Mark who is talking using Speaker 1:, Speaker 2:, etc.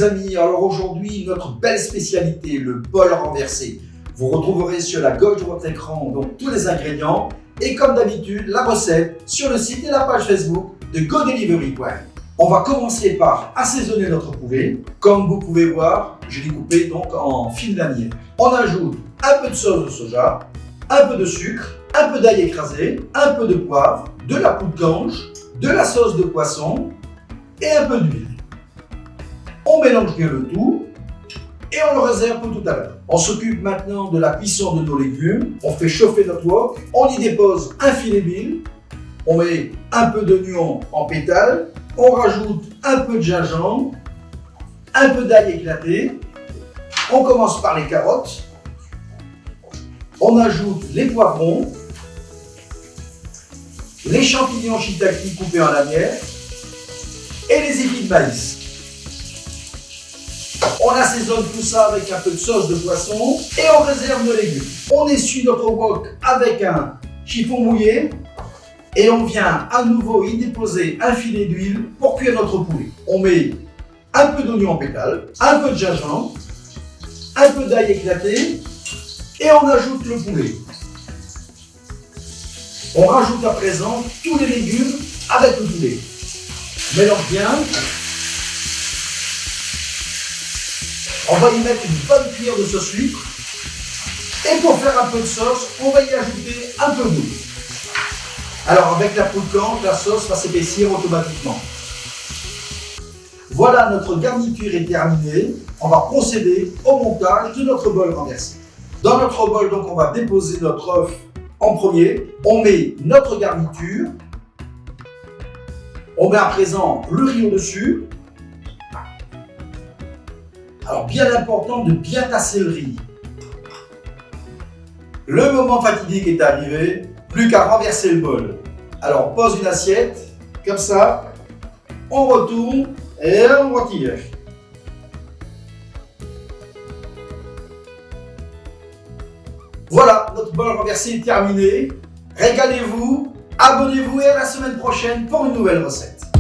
Speaker 1: les amis, alors aujourd'hui notre belle spécialité, le bol renversé. Vous retrouverez sur la gauche de votre écran donc tous les ingrédients et comme d'habitude la recette sur le site et la page Facebook de GoDelivery. On va commencer par assaisonner notre poulet. Comme vous pouvez voir, je l'ai coupé donc en fines lanières. On ajoute un peu de sauce de soja, un peu de sucre, un peu d'ail écrasé, un peu de poivre, de la poudre d'ange, de la sauce de poisson et un peu d'huile. On mélange bien le tout et on le réserve pour tout à l'heure. On s'occupe maintenant de la cuisson de nos légumes. On fait chauffer notre wok, on y dépose un filet d'huile, on met un peu d'oignon en pétales, on rajoute un peu de gingembre, un peu d'ail éclaté. On commence par les carottes. On ajoute les poivrons, les champignons shiitake coupés en lanières et les épis de maïs. On assaisonne tout ça avec un peu de sauce de poisson et on réserve nos légumes. On essuie notre wok avec un chiffon mouillé et on vient à nouveau y déposer un filet d'huile pour cuire notre poulet. On met un peu d'oignon en pétales, un peu de gingembre, un peu d'ail éclaté et on ajoute le poulet. On rajoute à présent tous les légumes avec le poulet. Mélange bien. On va y mettre une bonne cuillère de sauce sucre. Et pour faire un peu de sauce, on va y ajouter un peu d'eau. Alors avec la poudre d'ange, la sauce va s'épaissir automatiquement. Voilà, notre garniture est terminée. On va procéder au montage de notre bol renversé. Dans notre bol, donc, on va déposer notre œuf en premier. On met notre garniture. On met à présent le riz au-dessus. Alors, bien important de bien tasser le riz. Le moment fatidique est arrivé, plus qu'à renverser le bol. Alors, on pose une assiette, comme ça, on retourne et on retire. Voilà, notre bol renversé est terminé. Régalez-vous, abonnez-vous et à la semaine prochaine pour une nouvelle recette.